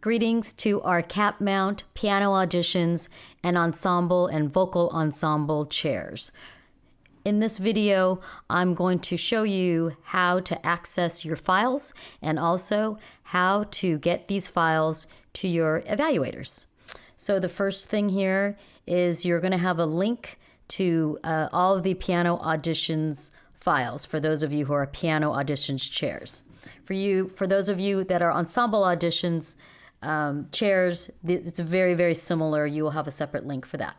Greetings to our CAPMT Piano Auditions and Ensemble and Vocal Ensemble chairs. In this video, I'm going to show you how to access your files and also how to get these files to your evaluators. So the first thing here is you're going to have a link to all of the Piano Auditions files for those of you who are Piano Auditions chairs. For those of you that are Ensemble Auditions chairs, it's very, very similar. You will have a separate link for that.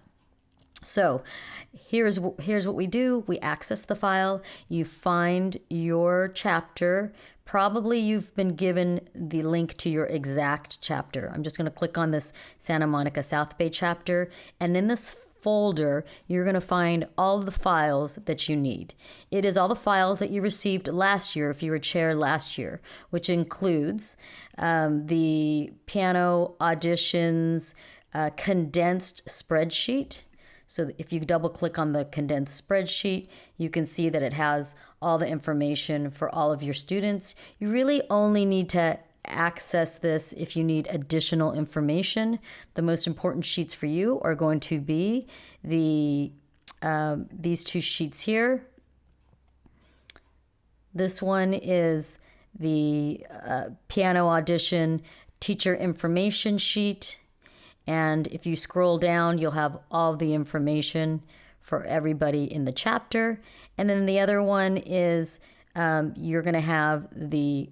So here's what we do. We access the file. You find your chapter. Probably you've been given the link to your exact chapter. I'm just going to click on this Santa Monica South Bay chapter. And in this folder, you're going to find all the files that you need. It is all the files that you received last year if you were chair last year, which includes the Piano Auditions condensed spreadsheet. So if you double click on the condensed spreadsheet, you can see that it has all the information for all of your students. You really only need to access this if you need additional information. The most important sheets for you are going to be these two sheets here. This one is the Piano Audition teacher information sheet. And if you scroll down, you'll have all the information for everybody in the chapter. And then the other one is you're going to have the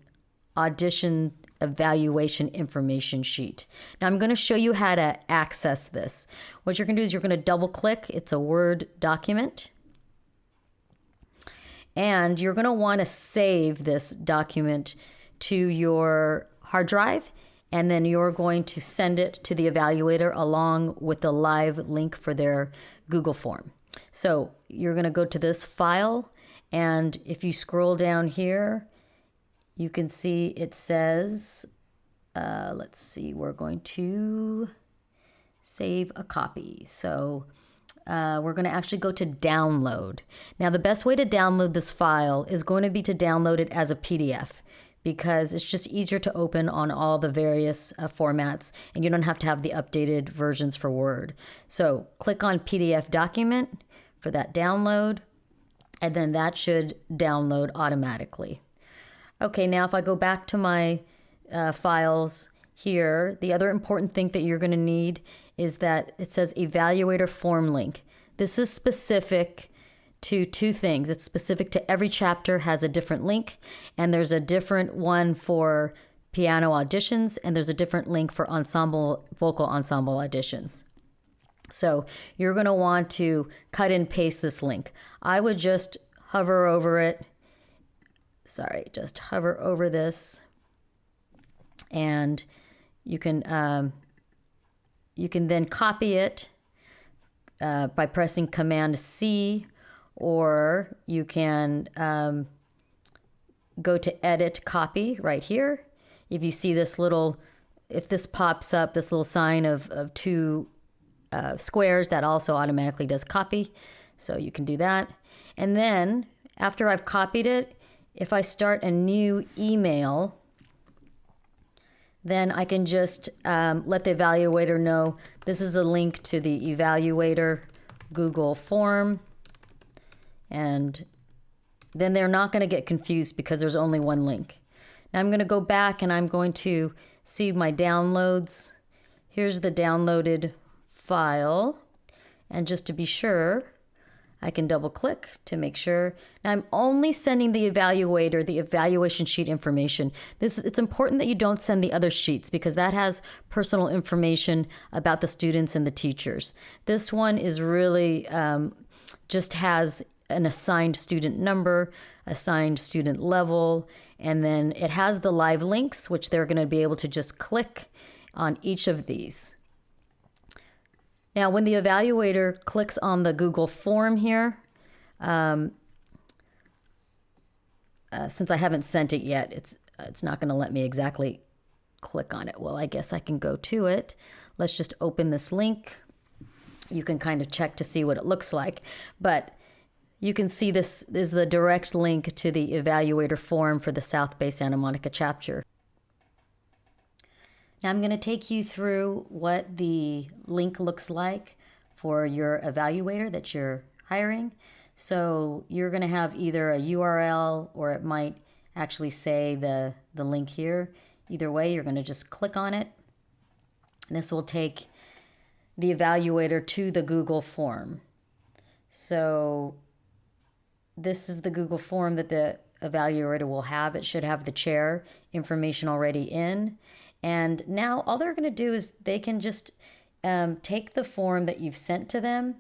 audition evaluation information sheet. Now I'm going to show you how to access this. What you're going to do is you're going to double click. It's a Word document. And you're going to want to save this document to your hard drive. And then you're going to send it to the evaluator along with the live link for their Google form. So you're going to go to this file. And if you scroll down here, you can see it says, let's see, we're going to save a copy. So we're going to actually go to download. Now, the best way to download this file is going to be to download it as a PDF because it's just easier to open on all the various formats and you don't have to have the updated versions for Word. So click on PDF document for that download, and then that should download automatically. Okay, now if I go back to my files here, the other important thing that you're going to need is that it says Evaluator form link. This is specific to two things. It's specific to every chapter, has a different link, and there's a different one for piano auditions, and there's a different link for vocal ensemble auditions. So you're going to want to cut and paste this link. I would just hover over it. Just hover over this, and you can then copy it by pressing Command C, or you can go to Edit Copy right here. If you see this if this pops up, this little sign of two squares, that also automatically does copy. So you can do that. And then after I've copied it, if I start a new email, then I can just let the evaluator know this is a link to the Evaluator Google form. And then they're not going to get confused because there's only one link. Now I'm going to go back and I'm going to see my downloads. Here's the downloaded file. And just to be sure, I can double click to make sure. Now I'm only sending the evaluator the evaluation sheet information. It's important that you don't send the other sheets because that has personal information about the students and the teachers. This one is really just has an assigned student number, assigned student level, and then it has the live links, which they're going to be able to just click on each of these. Now, when the evaluator clicks on the Google form here, since I haven't sent it yet, it's not going to let me exactly click on it. Well, I guess I can go to it. Let's just open this link. You can kind of check to see what it looks like. But you can see this is the direct link to the evaluator form for the South Bay Santa Monica chapter. Now I'm going to take you through what the link looks like for your evaluator that you're hiring. So you're going to have either a URL or it might actually say the link here. Either way, you're going to just click on it. This will take the evaluator to the Google form. So this is the Google form that the evaluator will have. It should have the chair information already in. And now all they're going to do is they can just take the form that you've sent to them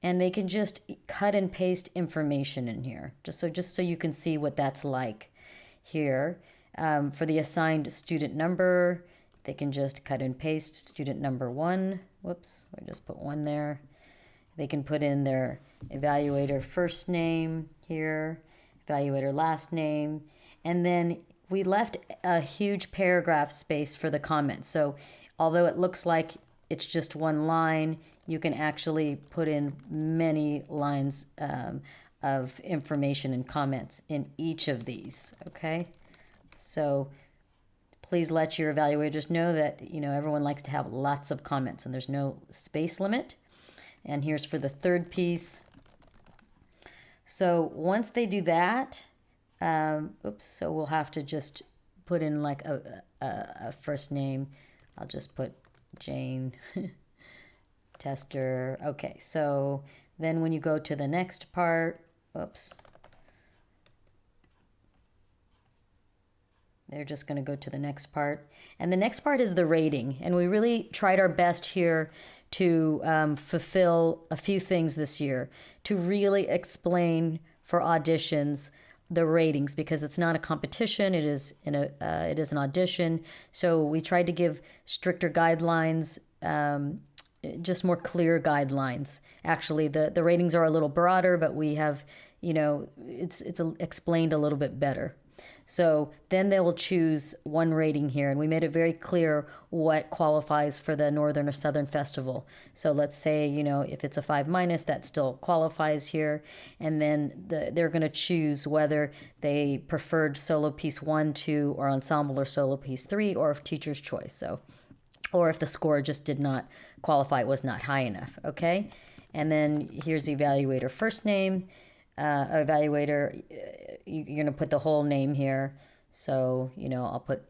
and they can just cut and paste information in here. Just so you can see what that's like here. For the assigned student number, they can just cut and paste student number 1. Whoops, I just put 1 there. They can put in their evaluator first name here, evaluator last name, and then we left a huge paragraph space for the comments. So although it looks like it's just 1 line, you can actually put in many lines of information and comments in each of these, okay? So please let your evaluators know that, everyone likes to have lots of comments and there's no space limit. And here's for the third piece. So once they do that, so we'll have to just put in like a first name. I'll just put Jane Tester. Okay, so then when you go to the next part, they're just going to go to the next part. And the next part is the rating. And we really tried our best here to fulfill a few things this year, to really explain for auditions the ratings, because it's not a competition, it is an audition. So we tried to give stricter guidelines, just more clear guidelines. Actually, the ratings are a little broader, but we have, it's explained a little bit better. So then they will choose 1 rating here, and we made it very clear what qualifies for the Northern or Southern Festival. So let's say, if it's a 5-, that still qualifies here, and then they're going to choose whether they preferred solo piece 1, 2, or ensemble or solo piece 3, or teacher's choice. So, or if the score just did not qualify, it was not high enough, okay? And then here's the evaluator first name. Evaluator, you're going to put the whole name here. So, I'll put,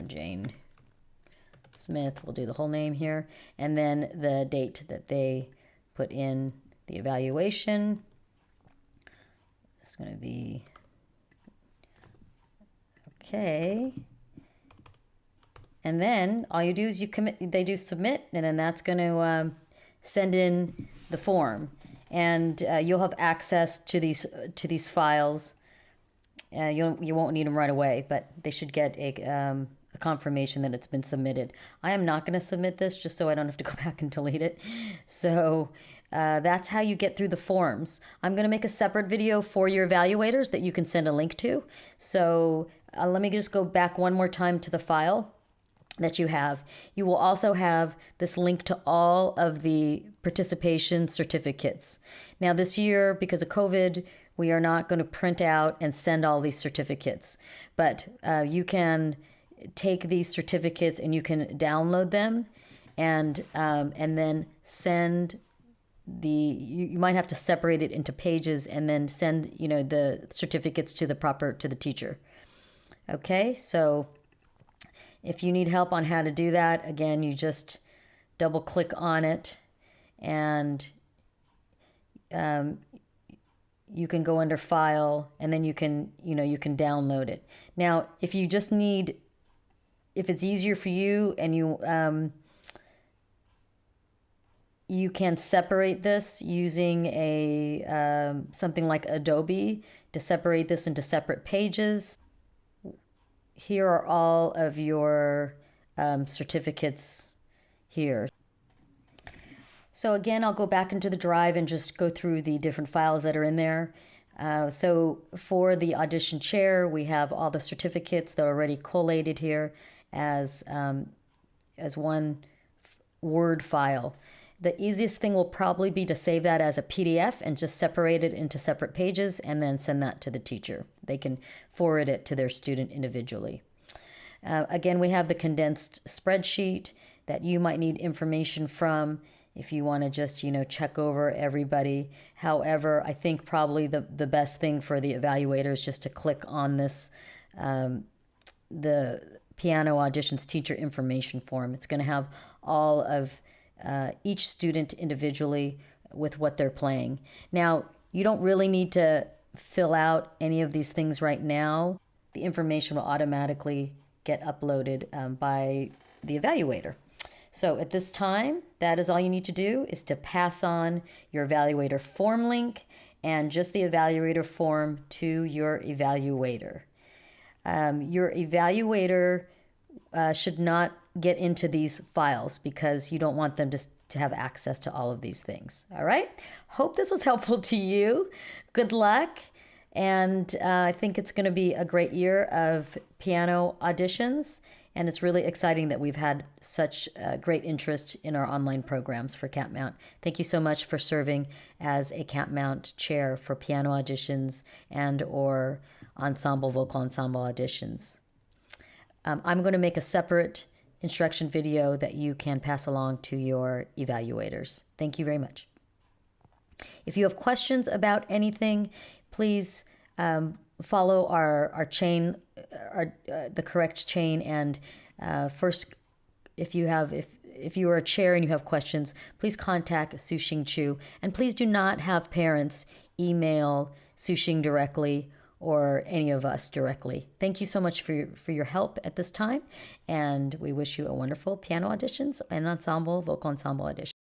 Jane Smith. We'll do the whole name here. And then the date that they put in the evaluation. It's going to be, okay. And then all you do is they do submit, and then that's going to send in the form. And you'll have access to these files. You won't need them right away, but they should get a confirmation that it's been submitted. I am not going to submit this just so I don't have to go back and delete it. So that's how you get through the forms. I'm going to make a separate video for your evaluators that you can send a link to. So let me just go back one more time to the file that you have. You will also have this link to all of the participation certificates. Now this year, because of COVID, we are not going to print out and send all these certificates, but you can take these certificates and you can download them and then send you might have to separate it into pages and then send, the certificates to the teacher. Okay, so if you need help on how to do that, again, you just double click on it and you can go under file and then you can download it. Now, if it's easier for you and you can separate this using something like Adobe to separate this into separate pages. Here are all of your certificates here. So again, I'll go back into the drive and just go through the different files that are in there. So for the Audition Chair, we have all the certificates that are already collated here as one Word file. The easiest thing will probably be to save that as a PDF and just separate it into separate pages and then send that to the teacher. They can forward it to their student individually. Again, we have the condensed spreadsheet that you might need information from if you want to just, check over everybody. However, I think probably the best thing for the evaluator is just to click on this, the piano auditions teacher information form. It's going to have all of each student individually with what they're playing. Now, you don't really need to fill out any of these things right now. The information will automatically get uploaded by the evaluator. So at this time, that is all you need to do, is to pass on your evaluator form link and just the evaluator form to your evaluator. Your evaluator should not get into these files because you don't want them to have access to all of these things. All right? Hope this was helpful to you. Good luck. And I think it's going to be a great year of piano auditions. And it's really exciting that we've had such great interest in our online programs for CAPMT. Thank you so much for serving as a CAPMT chair for piano auditions and or vocal ensemble auditions. I'm going to make a separate instruction video that you can pass along to your evaluators. Thank you very much. If you have questions about anything, please follow our chain, the correct chain. And first, if you are a chair and you have questions, please contact Su-Xing Chu. And please do not have parents email Su-Xing directly or any of us directly. Thank you so much for your help at this time. And we wish you a wonderful piano auditions and vocal ensemble audition.